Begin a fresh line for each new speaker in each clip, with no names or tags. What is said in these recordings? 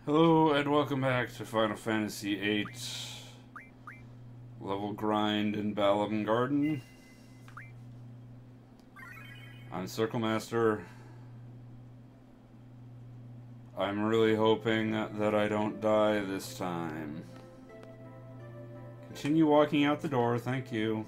Hello and welcome back to Final Fantasy VIII level grind in Balamb Garden. I'm Circle Master. I'm really hoping that I don't die this time. Continue walking out the door, thank you.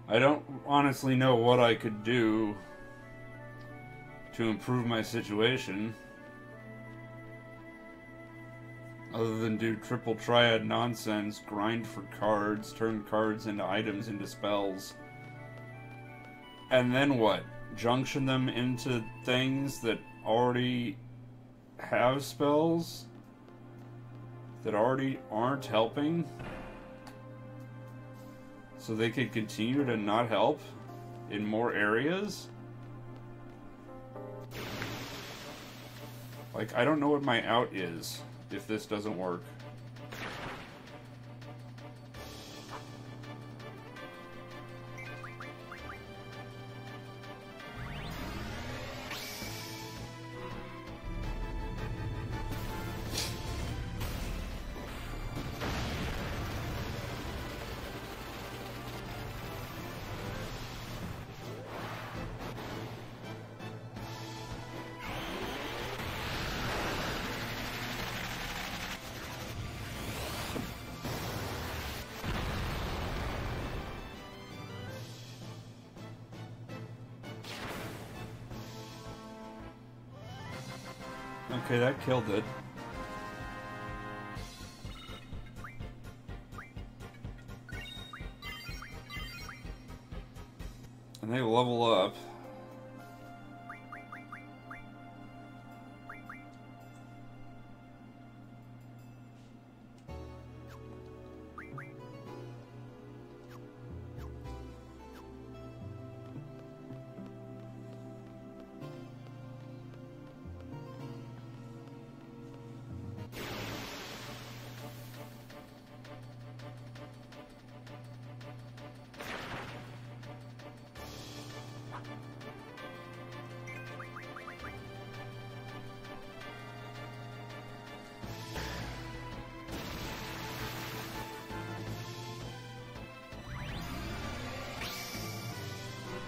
I don't honestly know what I could do to improve my situation other than do triple triad nonsense, grind for cards, turn cards into items into spells. And then what? Junction them into things that already have spells that already aren't helping? So they could continue to not help in more areas? Like, I don't know what my out is if this doesn't work. Okay, that killed it. And they level up.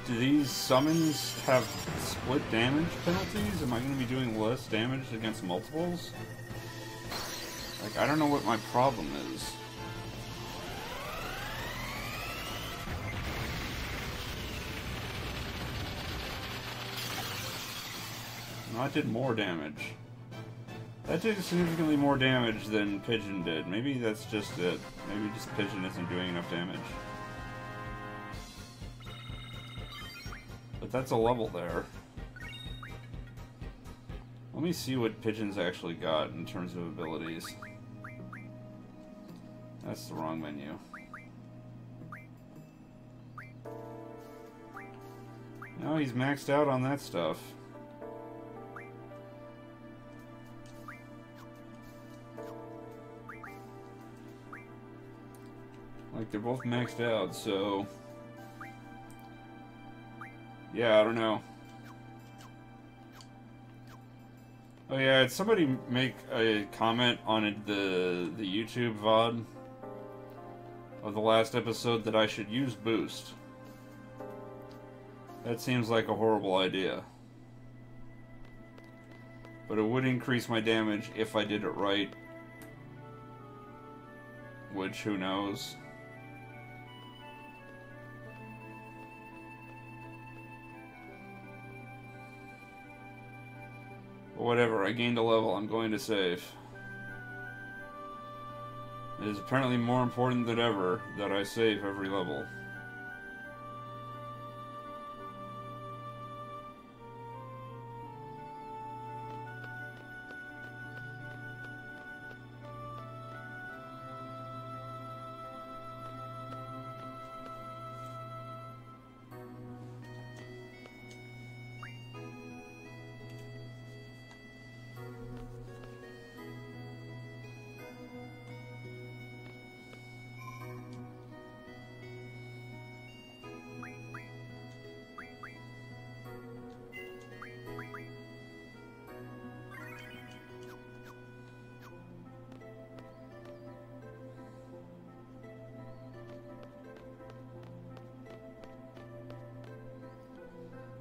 Do these summons have split damage penalties? Am I going to be doing less damage against multiples? Like, I don't know what my problem is. No, I did more damage. That did significantly more damage than Pigeon did. Maybe that's just it. Maybe just Pigeon isn't doing enough damage. But that's a level there. Let me see what Pigeon's actually got in terms of abilities. That's the wrong menu. No, he's maxed out on that stuff. Like, they're both maxed out, so... yeah, I don't know. Oh yeah, did somebody make a comment on the YouTube VOD of the last episode that I should use Boost. That seems like a horrible idea. But it would increase my damage if I did it right. Which, who knows? Whatever, I gained a level, I'm going to save. It is apparently more important than ever that I save every level.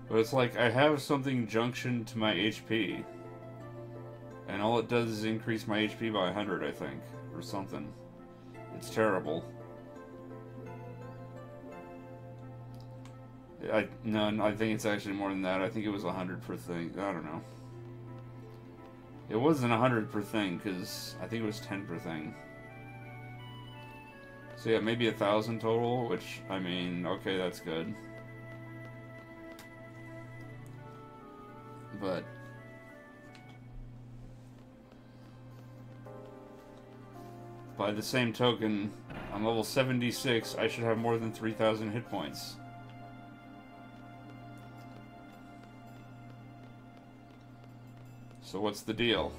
But it's like, I have something junctioned to my HP. And all it does is increase my HP by 100, I think. Or something. It's terrible. No, I think it's actually more than that. I think it was 100 per thing. I don't know. It wasn't 100 per thing, because I think it was 10 per thing. So yeah, maybe 1,000 total, which, I mean, okay, that's good. But by the same token, on level 76, I should have more than 3,000 hit points. So what's the deal?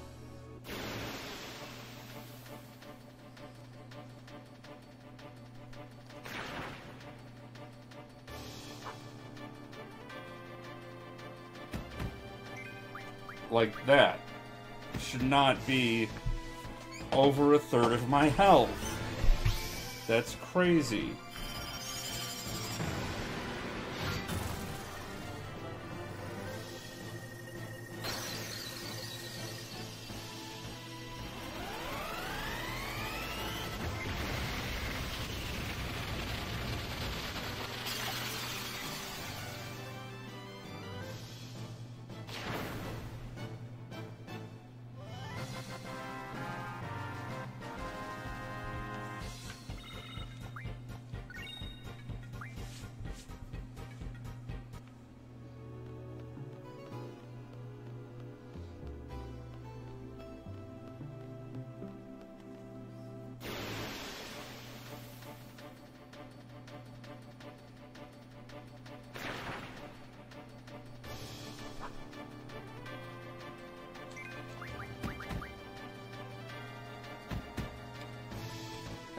Like that. Should not be over a third of my health. That's crazy.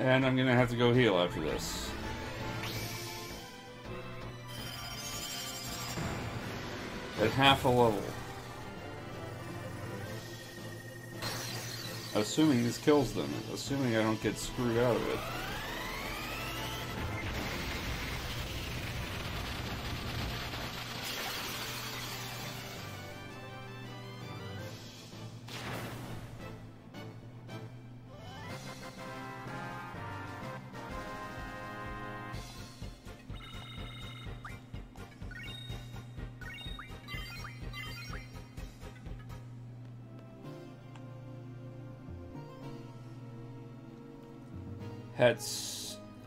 And I'm gonna have to go heal after this. At half a level. Assuming this kills them. Assuming I don't get screwed out of it.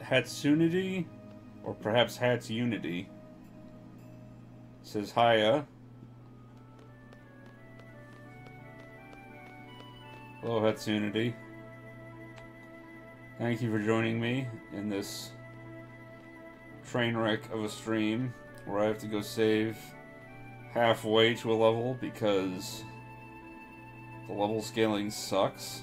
Hatsunity, or perhaps Hat's Unity, says hiya. Hello, Hatsunity. Thank you for joining me in this train wreck of a stream where I have to go save halfway to a level because the level scaling sucks.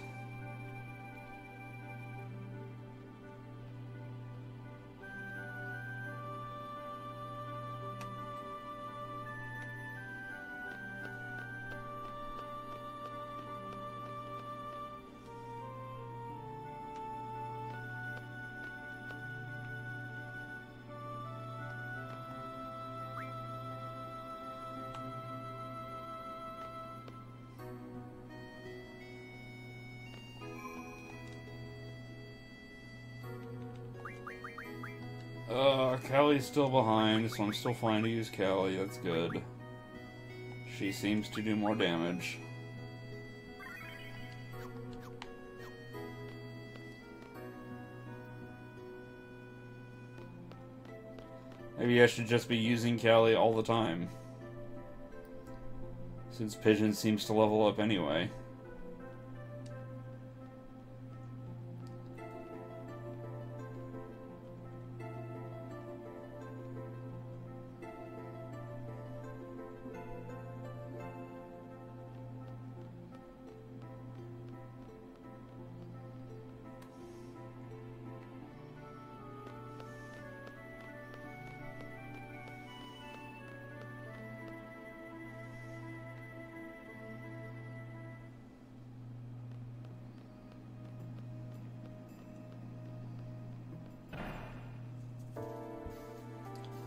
Callie's still behind, so I'm still fine to use Callie. That's good. She seems to do more damage. Maybe I should just be using Callie all the time, since Pigeon seems to level up anyway.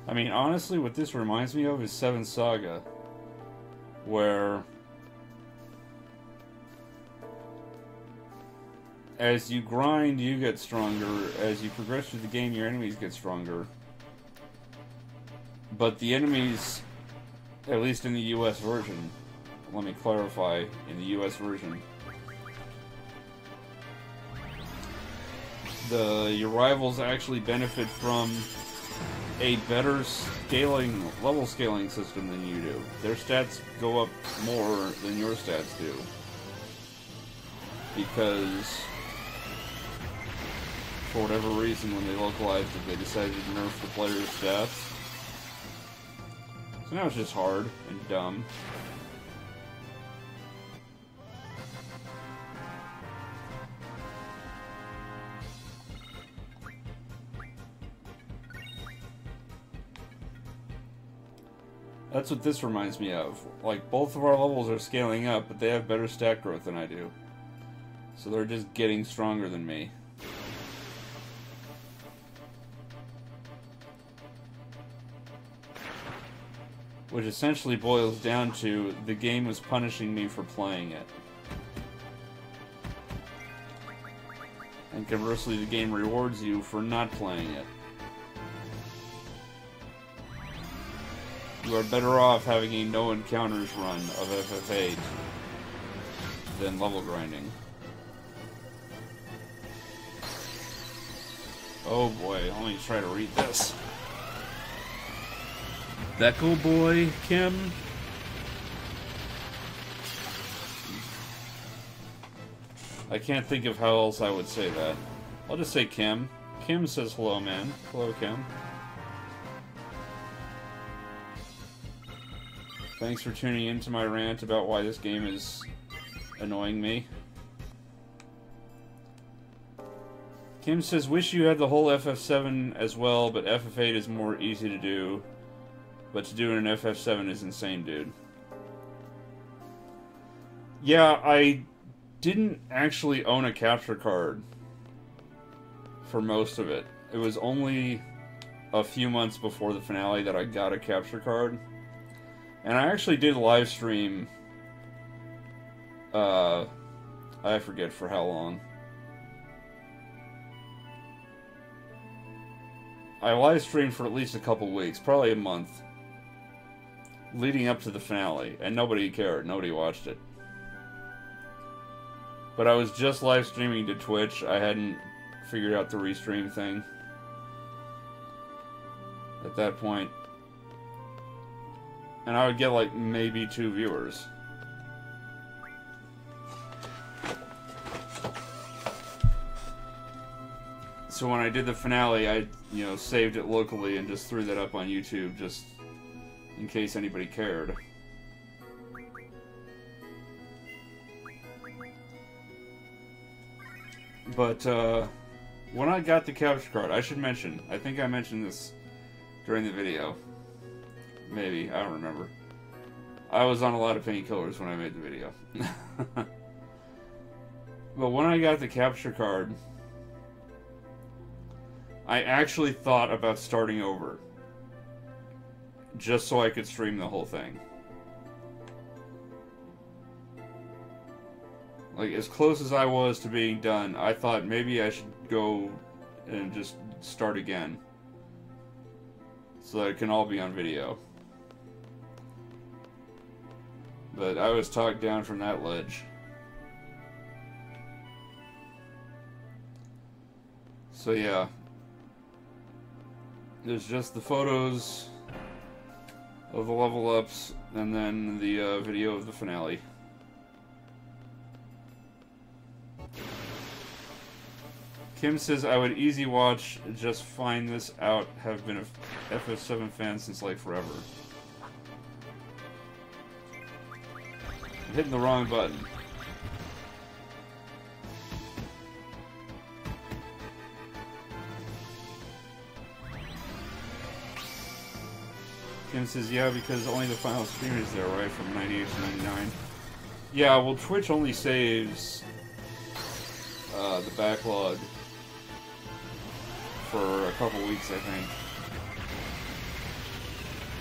I mean, honestly, what this reminds me of is 7 Saga, where as you grind, you get stronger. As you progress through the game, your enemies get stronger. But the enemies, at least in the US version, let me clarify, in the US version, your rivals actually benefit from a better level scaling system than you do. Their stats go up more than your stats do. Because, for whatever reason, when they localized it, they decided to nerf the player's stats. So now it's just hard and dumb. That's what this reminds me of. Like, both of our levels are scaling up, but they have better stat growth than I do. So they're just getting stronger than me. Which essentially boils down to, the game was punishing me for playing it. And conversely, the game rewards you for not playing it. You are better off having a no encounters run of FFVIII than level grinding. Oh boy, let me try to read this. Beckel boy, Kim? I can't think of how else I would say that. I'll just say Kim. Kim says hello, man. Hello, Kim. Thanks for tuning in to my rant about why this game is annoying me. Kim says, wish you had the whole FF7 as well, but FF8 is more easy to do. But to do in an FF7 is insane, dude. Yeah, I didn't actually own a capture card for most of it. It was only a few months before the finale that I got a capture card. And I actually did live stream, I forget for how long. I live streamed for at least a couple weeks, probably a month, leading up to the finale, and nobody cared, nobody watched it. But I was just live streaming to Twitch, I hadn't figured out the restream thing at that point. And I would get like maybe 2 viewers. So when I did the finale, I, saved it locally and just threw that up on YouTube just in case anybody cared. But when I got the capture card, I should mention, I think I mentioned this during the video. Maybe, I don't remember. I was on a lot of painkillers when I made the video. But when I got the capture card, I actually thought about starting over. Just so I could stream the whole thing. Like, as close as I was to being done, I thought maybe I should go and just start again. So that it can all be on video. But I was talked down from that ledge. So yeah. There's just the photos of the level ups and then the video of the finale. Kim says, I would easy watch, just find this out, have been a FF7 fan since like forever. I'm hitting the wrong button. Kim says, yeah, because only the final stream is there, right, from 98 to 99. Yeah, well, Twitch only saves the backlog for a couple weeks, I think.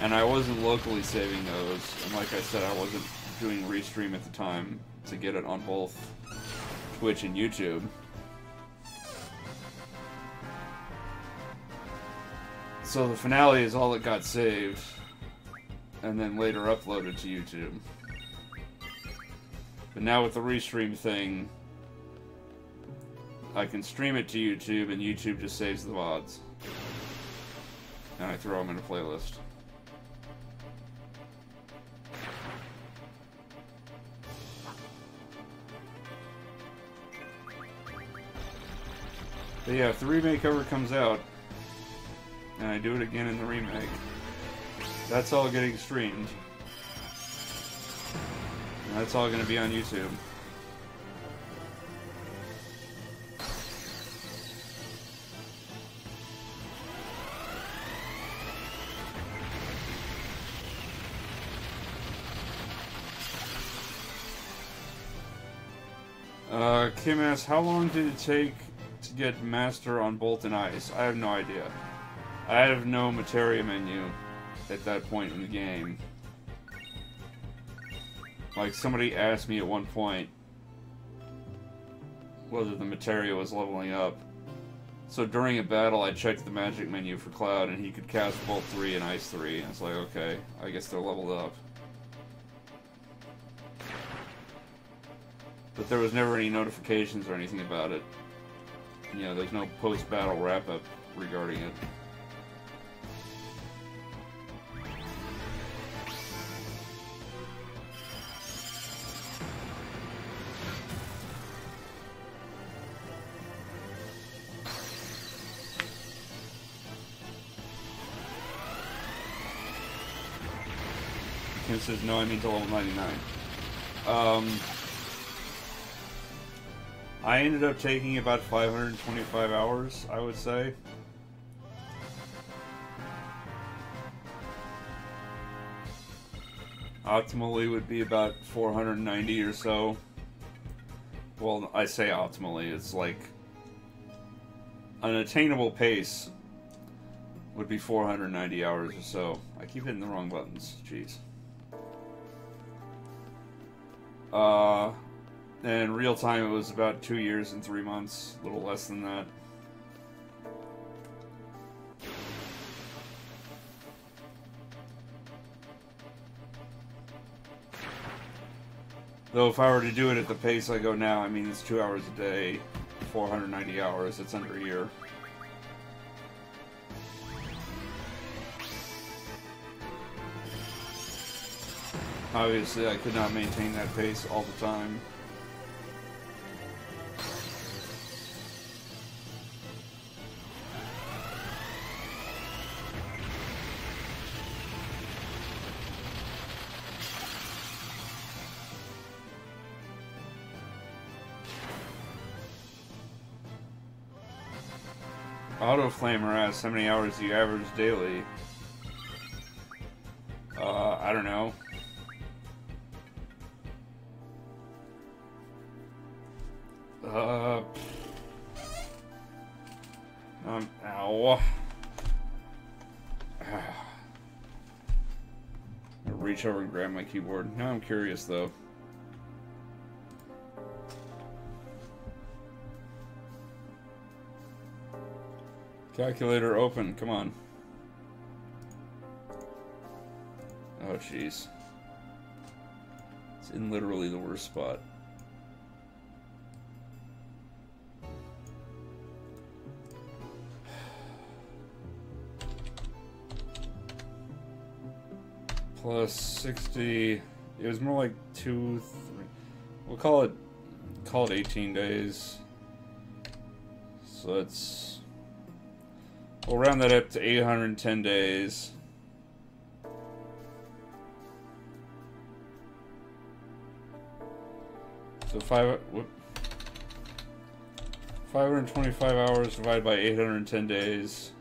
And I wasn't locally saving those, and like I said, I wasn't doing restream at the time to get it on both Twitch and YouTube. So the finale is all that got saved, and then later uploaded to YouTube. But now with the restream thing, I can stream it to YouTube, and YouTube just saves the VODs. And I throw them in a playlist. But yeah, if the remake ever comes out, and I do it again in the remake, that's all getting streamed. And that's all going to be on YouTube. Kim asks, how long did it take to get Master on Bolt and Ice? I have no idea. I have no materia menu at that point in the game. Like, somebody asked me at one point whether the materia was leveling up. So during a battle, I checked the magic menu for Cloud, and he could cast Bolt 3 and Ice 3. And it's like, okay, I guess they're leveled up. But there was never any notifications or anything about it. You know, there's no post-battle wrap-up regarding it. Kim says, no, I mean to level 99. I ended up taking about 525 hours, I would say. Optimally would be about 490 or so. Well, I say optimally, it's like an attainable pace would be 490 hours or so. I keep hitting the wrong buttons, jeez. And real time, it was about 2 years and 3 months, a little less than that. Though if I were to do it at the pace I go now, I mean, it's 2 hours a day, 490 hours, it's under a year. Obviously, I could not maintain that pace all the time. Autoflamer asks, how many hours do you average daily? I don't know. Ow. I'll reach over and grab my keyboard. Now I'm curious, though. Calculator open, come on. Oh, jeez. It's in literally the worst spot. Plus 60. It was more like 2, 3. We'll call it 18 days. So it's, we'll round that up to 810 days. So 525 hours divided by 810 days.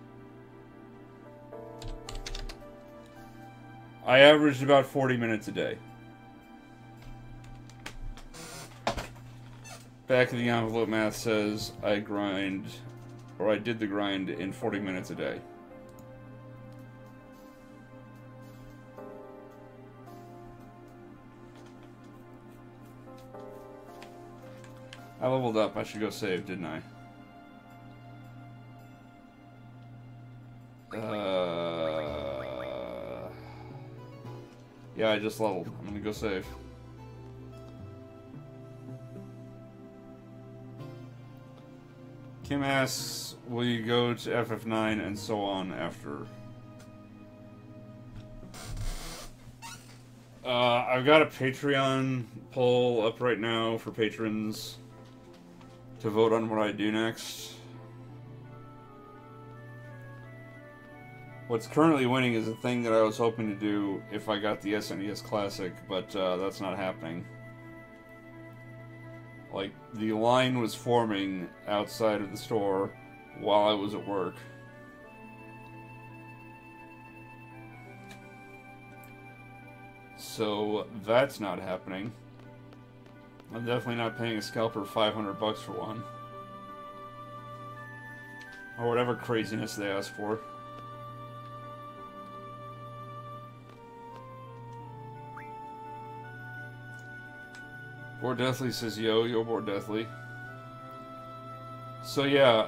I averaged about 40 minutes a day. Back of the envelope math says I grind, or I did the grind in 40 minutes a day. I leveled up. I should go save, didn't I? Yeah, I just leveled. I'm gonna go save. Kim asks, will you go to FF9 and so on after? I've got a Patreon poll up right now for patrons to vote on what I do next. What's currently winning is a thing that I was hoping to do if I got the SNES Classic, but that's not happening. Like, the line was forming outside of the store while I was at work. So, that's not happening. I'm definitely not paying a scalper $500 for one. Or whatever craziness they ask for. Bored Deathly says, yo, Bored Deathly. So yeah,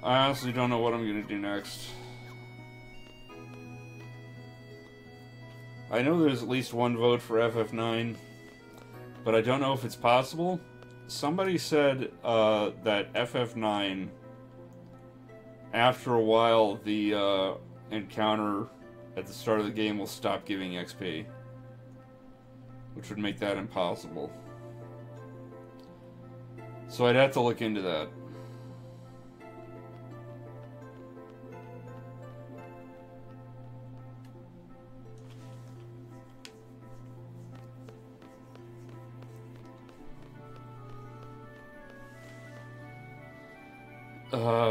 I honestly don't know what I'm gonna do next. I know there's at least one vote for FF9, but I don't know if it's possible. Somebody said that FF9, after a while, the encounter at the start of the game will stop giving XP, which would make that impossible. So I'd have to look into that.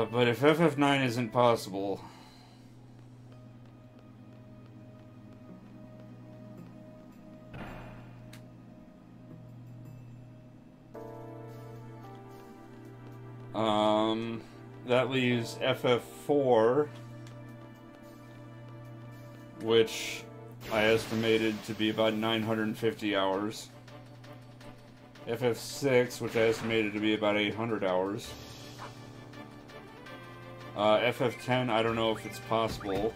But if FF9 isn't possible, that leaves FF4, which I estimated to be about 950 hours. FF6, which I estimated to be about 800 hours. FF10, I don't know if it's possible.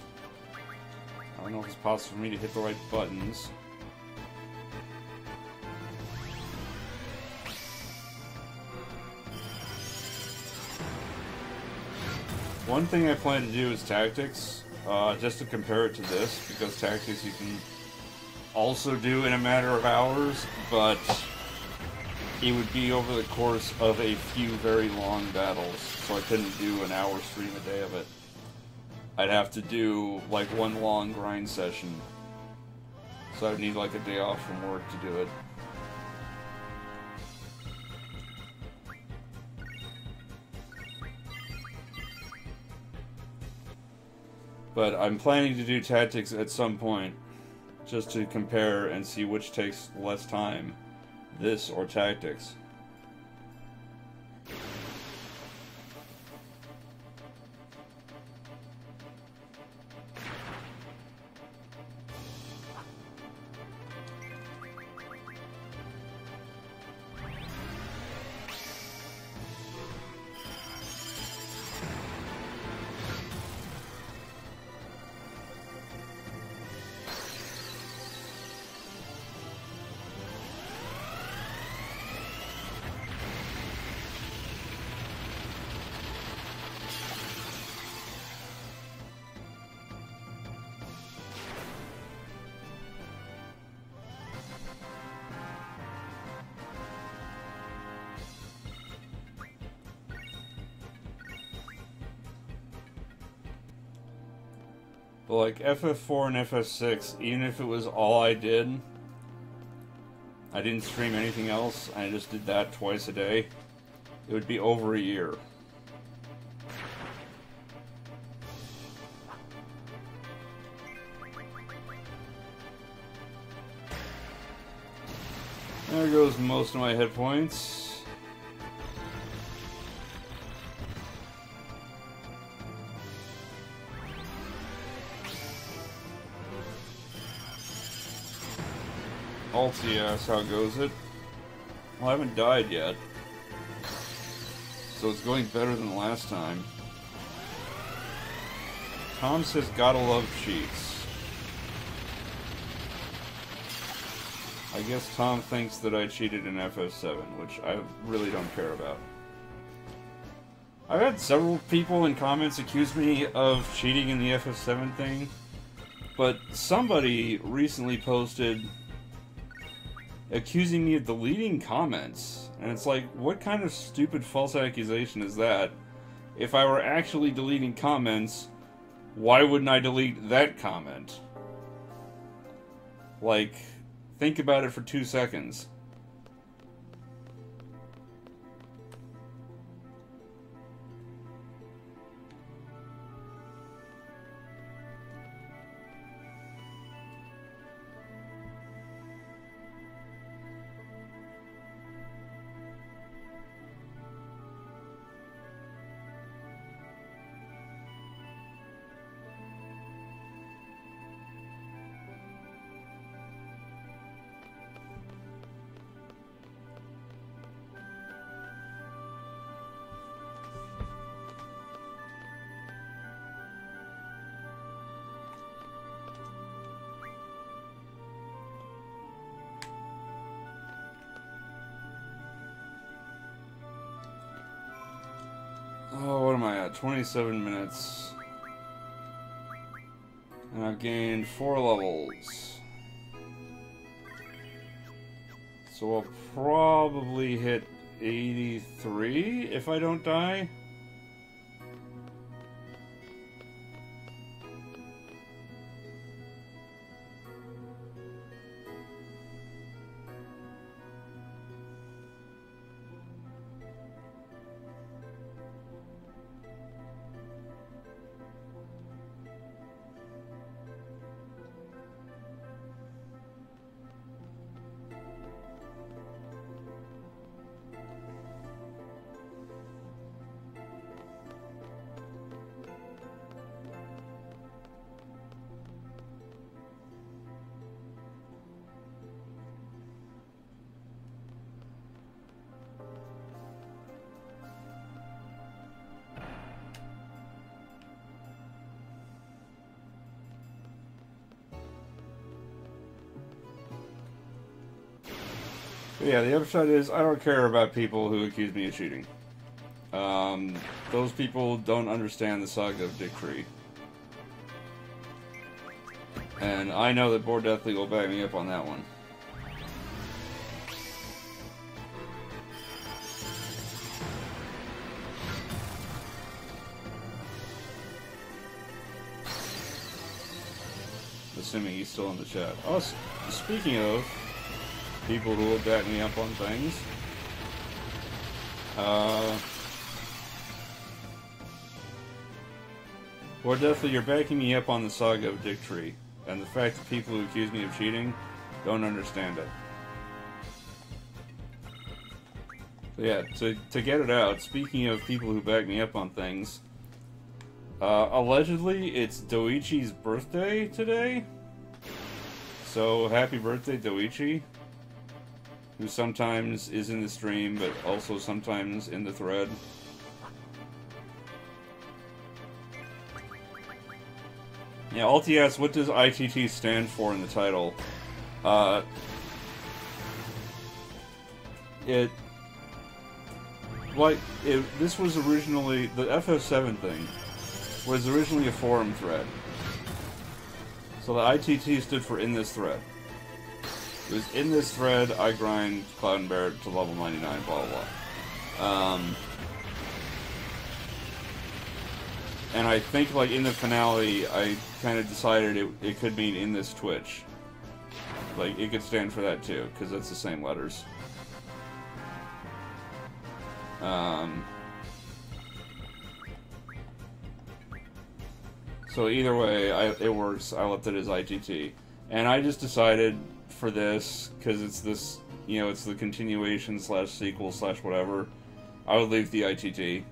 I don't know if it's possible for me to hit the right buttons. One thing I plan to do is Tactics, just to compare it to this, because Tactics you can also do in a matter of hours, but it would be over the course of a few very long battles, so I couldn't do an hour stream a day of it. I'd have to do like one long grind session, so I'd need like a day off from work to do it. But I'm planning to do Tactics at some point, just to compare and see which takes less time. This or Tactics. But like FF4 and FF6, even if it was all I did, I didn't stream anything else, I just did that twice a day, it would be over a year. There goes most of my hit points. LTS, how goes it? Well, I haven't died yet. So it's going better than last time. Tom says, gotta love cheats. I guess Tom thinks that I cheated in FF7, which I really don't care about. I've had several people in comments accuse me of cheating in the FF7 thing, but somebody recently posted accusing me of deleting comments, and it's like, what kind of stupid false accusation is that? If I were actually deleting comments, why wouldn't I delete that comment? Like, think about it for 2 seconds. Oh, what am I at? 27 minutes. And I've gained 4 levels. So I'll probably hit 83 if I don't die. But yeah, the upshot is I don't care about people who accuse me of cheating. Those people don't understand the saga of Decree. And I know that Board Deathly will back me up on that one. Assuming he's still in the chat. Oh, speaking of people who will back me up on things, Board Deathly, you're backing me up on the saga of Decree. And the fact that people who accuse me of cheating don't understand it. So yeah, to get it out, speaking of people who back me up on things, allegedly it's Doichi's birthday today. So happy birthday, Doichi, who sometimes is in the stream, but also sometimes in the thread. Yeah, LTS, what does ITT stand for in the title? This was originally, the FF7 thing was originally a forum thread. So the ITT stood for in this thread. It was in this thread, I grind Cloud and Barrett to level 99, blah blah blah. And I think, like, in the finale, I kind of decided it could mean in this Twitch. Like, it could stand for that too, because it's the same letters. So either way, it works. I left it as ITT. And I just decided for this, because it's this, you know, it's the continuation slash sequel slash whatever, I would leave the ITT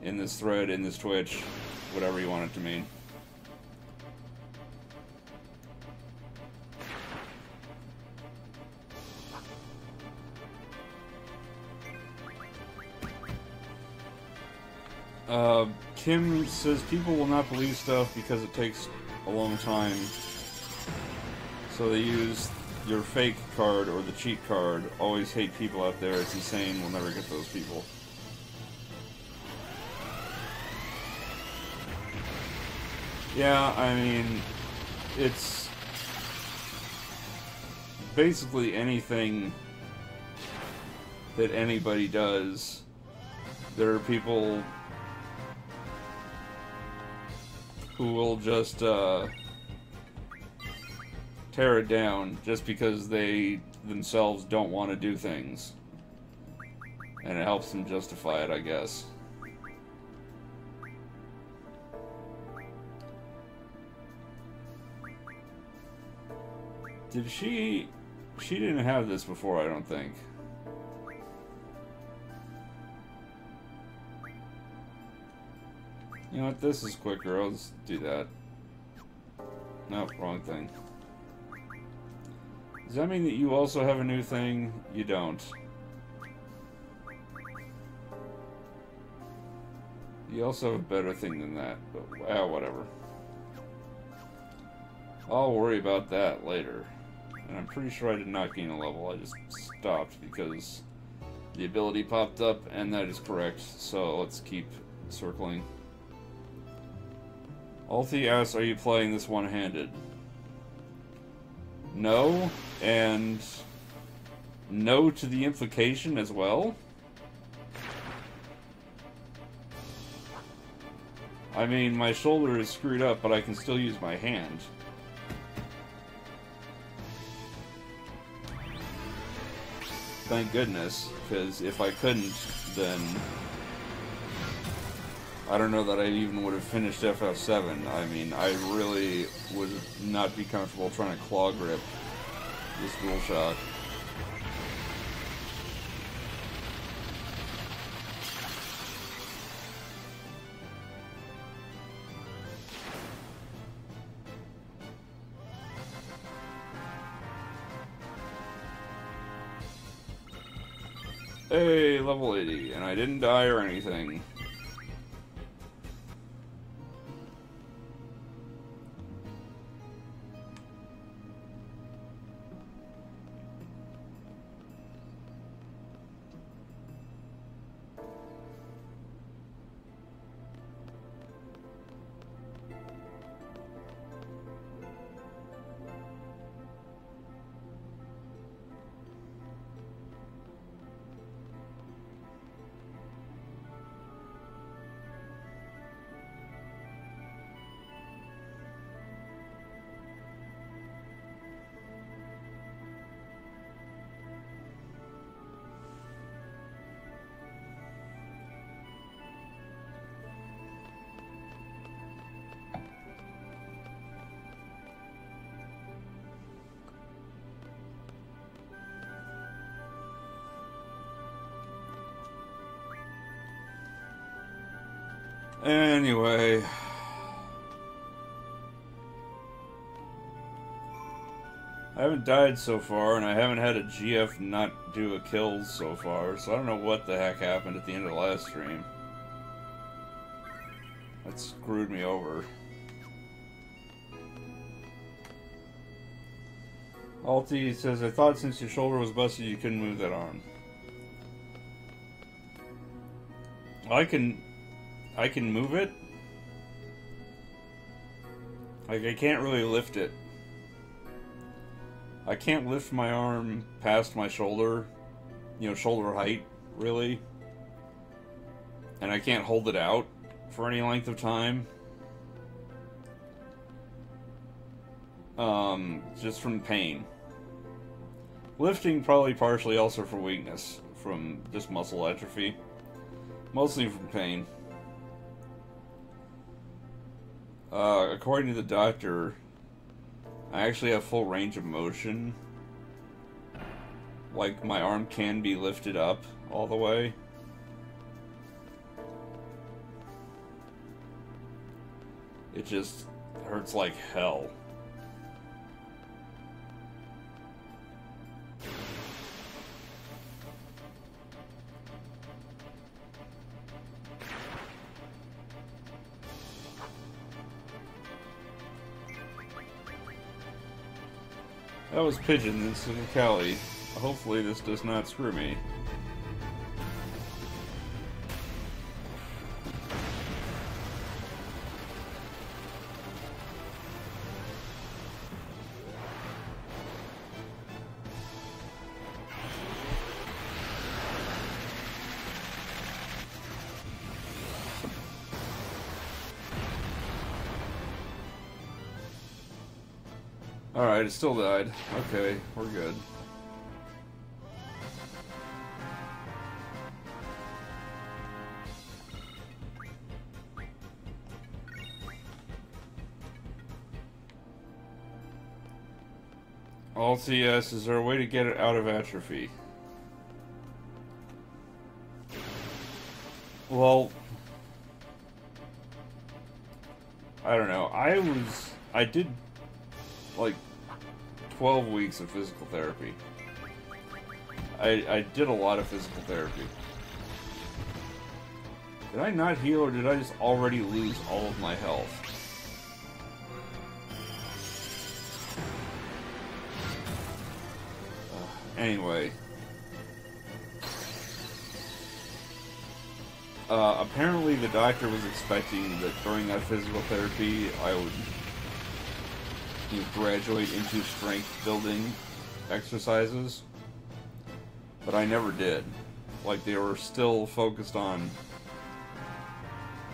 in this thread, in this Twitch, whatever you want it to mean. Kim says people will not believe stuff because it takes a long time. So they use your fake card or the cheat card. Always hate people out there. It's insane. We'll never get those people. Yeah, I mean, it's basically anything that anybody does. There are people who will just tear it down just because they themselves don't want to do things. And it helps them justify it, I guess. Did she didn't have this before, I don't think. You know what, this is quicker, I'll just do that. Nope, wrong thing. Does that mean that you also have a new thing? You don't. You also have a better thing than that, but whatever. I'll worry about that later. And I'm pretty sure I did not gain a level, I just stopped because the ability popped up, and that is correct, so let's keep circling. Alti asks, are you playing this one-handed? No, and no to the implication as well. I mean, my shoulder is screwed up, but I can still use my hand. Thank goodness, because if I couldn't, then I don't know that I even would have finished FF7. I mean, I really would not be comfortable trying to claw grip this DualShock. Hey, level 80, and I didn't die or anything. Anyway, I haven't died so far, and I haven't had a GF not do a kill so far, so I don't know what the heck happened at the end of the last stream. That screwed me over. Alti says, I thought since your shoulder was busted you couldn't move that arm. I can move it. Like, I can't really lift it. I can't lift my arm past my shoulder, you know, shoulder height, really. And I can't hold it out for any length of time. Just from pain. Lifting probably partially also for weakness, from just muscle atrophy. Mostly from pain. According to the doctor, I actually have full range of motion. Like, my arm can be lifted up all the way. It just hurts like hell. That was Pigeon instead of Callie. Hopefully this does not screw me. Alright, it still died. Okay, we're good. Alt-CS, is there a way to get it out of atrophy? Well, I don't know. I did like 12 weeks of physical therapy. I did a lot of physical therapy. Did I not heal, or did I just already lose all of my health? Anyway. Apparently the doctor was expecting that during that physical therapy I would graduate into strength building exercises, but I never did. Like, they were still focused on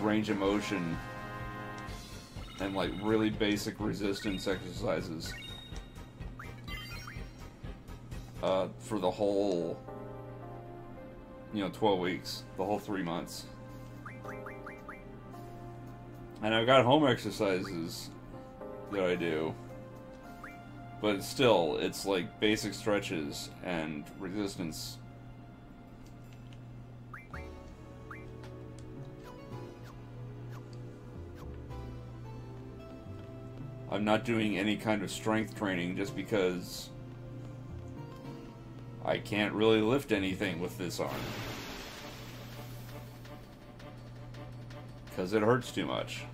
range of motion and like really basic resistance exercises for the whole 12 weeks, the whole 3 months. And I've got home exercises that I do, but still, it's like basic stretches and resistance. I'm not doing any kind of strength training just because I can't really lift anything with this arm. Because it hurts too much.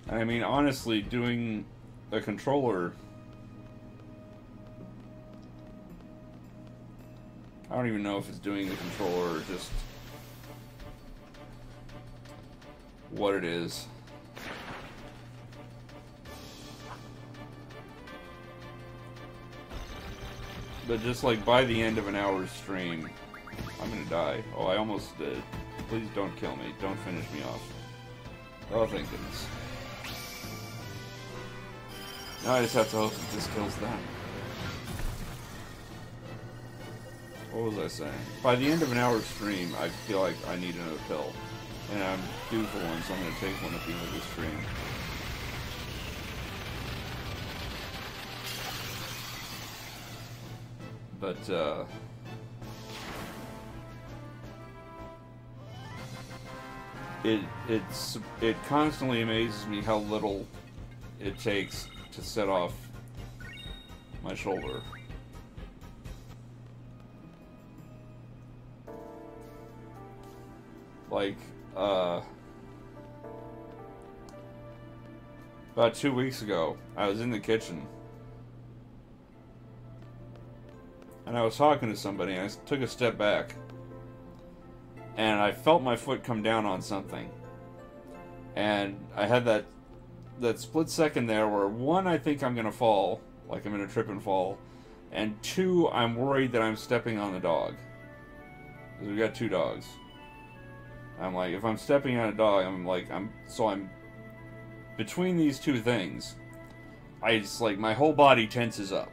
I mean, honestly, doing a controller, I don't even know if it's doing the controller or just what it is. But just like by the end of an hour's stream, I'm gonna die. Oh, I almost did. Please don't kill me. Don't finish me off. Oh, thank goodness. Now I just have to hope that this kills them. What was I saying? By the end of an hour's stream, I feel like I need another pill. And I'm due for one, so I'm going to take one at the end of this stream. But, it constantly amazes me how little it takes to set off my shoulder. Like, about 2 weeks ago, I was in the kitchen and I was talking to somebody, and I took a step back and I felt my foot come down on something, and I had that split second there where, one, I think I'm gonna fall, like I'm gonna trip and fall, and two, I'm worried that I'm stepping on the dog, because we got 2 dogs. I'm like, if I'm stepping on a dog, I'm between these 2 things. I just, like, my whole body tenses up.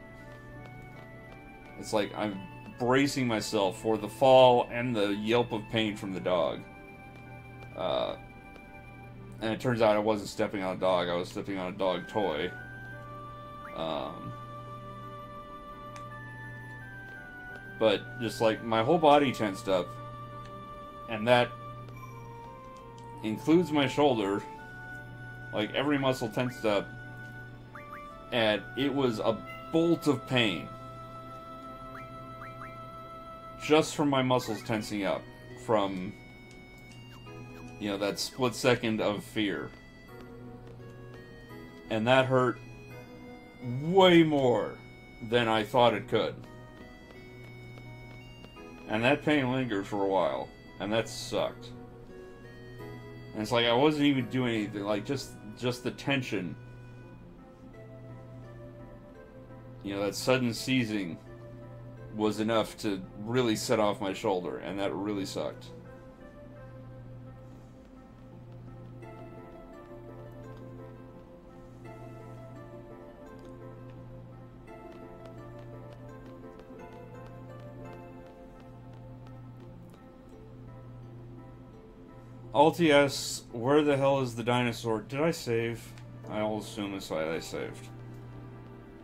It's like I'm bracing myself for the fall and the yelp of pain from the dog. And it turns out I wasn't stepping on a dog, I was stepping on a dog toy. But just like my whole body tensed up, and that includes my shoulder, like every muscle tensed up, and it was a bolt of pain. Just from my muscles tensing up, from, you know, that split second of fear. And that hurt way more than I thought it could. And that pain lingered for a while, and that sucked. And it's like I wasn't even doing anything, like just the tension. You know, that sudden seizing was enough to really set off my shoulder, and that really sucked. Alti asks, where the hell is the dinosaur? Did I save? I'll assume it's why I saved.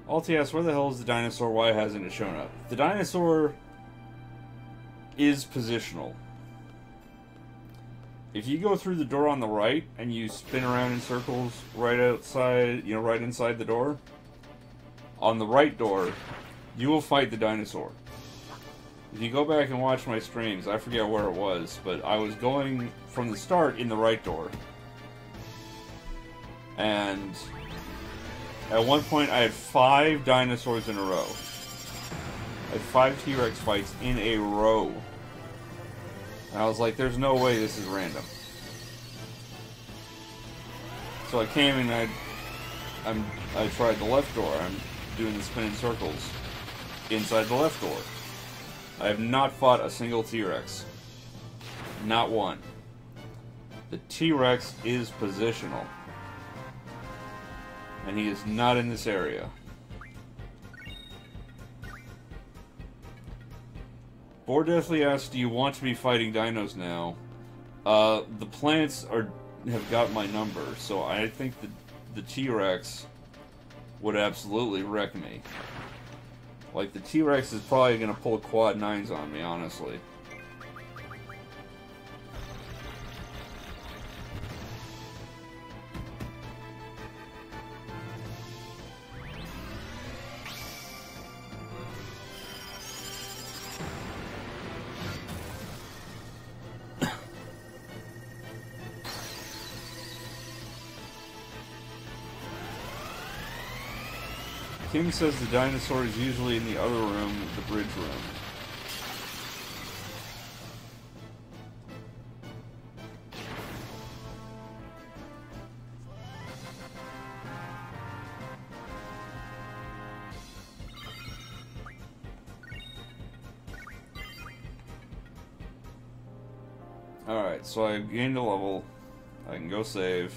Alti asks, where the hell is the dinosaur? Why hasn't it shown up? The dinosaur is positional. If you go through the door on the right and you spin around in circles right outside, you know, right inside the door, on the right door, you will fight the dinosaur. If you go back and watch my streams, I forget where it was, but I was going from the start in the right door. And at one point I had 5 dinosaurs in a row. I had 5 T-Rex fights in a row. And I was like, there's no way this is random. So I came and I tried the left door. I'm doing the spinning circles inside the left door. I have not fought a single T-Rex. Not one. The T-Rex is positional. And he is not in this area. Boar Deathly asks, do you want to be fighting dinos now? The plants have got my number, so I think the T-Rex would absolutely wreck me. Like, the T-Rex is probably going to pull quad 9s on me, honestly. Kim says the dinosaur is usually in the other room, the bridge room. Alright, so I gained a level. I can go save.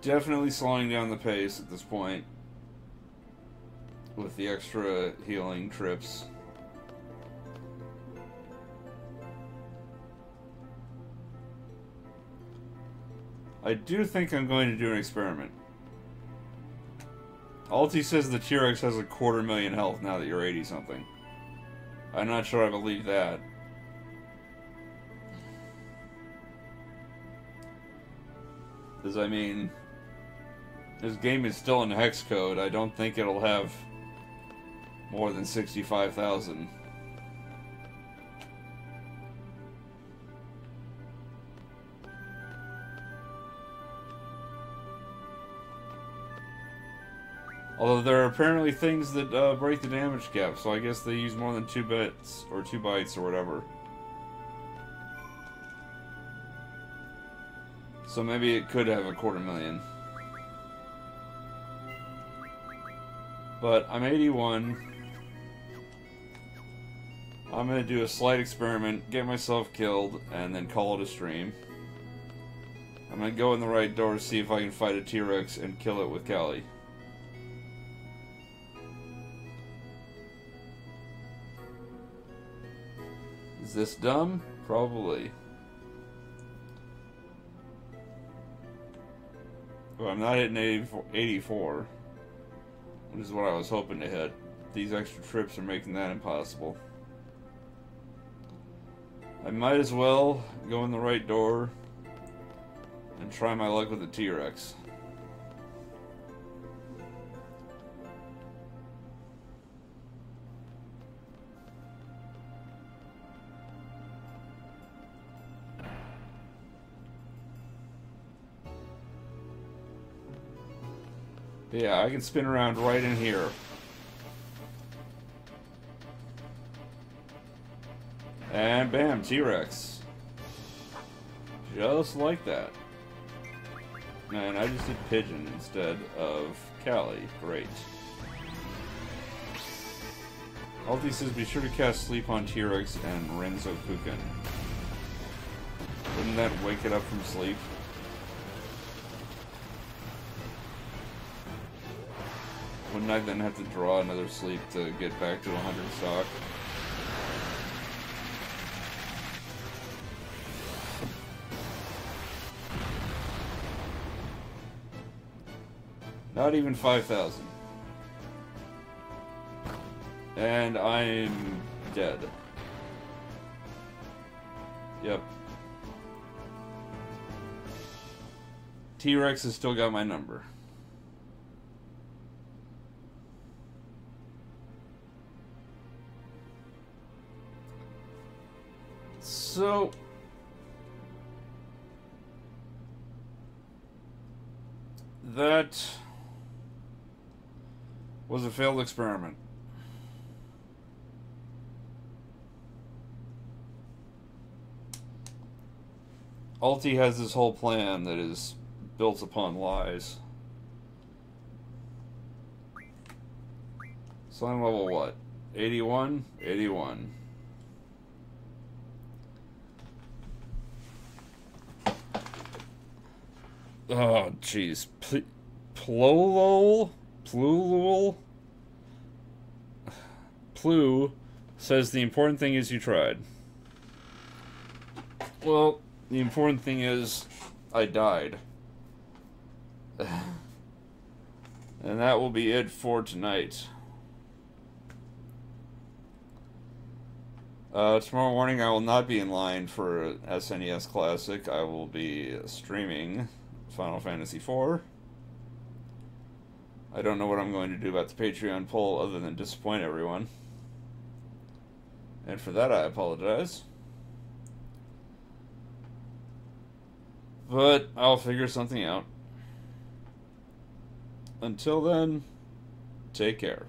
Definitely slowing down the pace at this point with the extra healing trips. I do think I'm going to do an experiment. Alti says the T-Rex has 250,000 health now that you're 80-something. I'm not sure I believe that. Because, I mean, this game is still in hex code. I don't think it'll have more than 65,000. Although there are apparently things that break the damage cap, so I guess they use more than 2 bits, or 2 bytes, or whatever. So maybe it could have 250,000. But I'm 81. I'm gonna do a slight experiment, get myself killed, and then call it a stream. I'm gonna go in the right door, see if I can fight a T-Rex and kill it with Callie. Is this dumb? Probably. Well, I'm not hitting 84, which is what I was hoping to hit. These extra trips are making that impossible. I might as well go in the right door and try my luck with the T-Rex. Yeah, I can spin around right in here. And bam, T-Rex. Just like that. Man, I just did Pigeon instead of Callie. Great. Alti says be sure to cast Sleep on T-Rex and Renzo Kuken. Wouldn't that wake it up from sleep? Wouldn't I then have to draw another sleep to get back to 100 stock? Not even 5,000. And I'm dead. Yep. T-Rex has still got my number. So that was a failed experiment. Alti has this whole plan that is built upon lies. Slime level what? 81? 81. Oh, jeez. Plulul Plu says the important thing is you tried. Well, the important thing is I died. And that will be it for tonight. Tomorrow morning I will not be in line for SNES Classic. I will be streaming Final Fantasy IV. I don't know what I'm going to do about the Patreon poll other than disappoint everyone. And for that I apologize. But I'll figure something out. Until then, take care.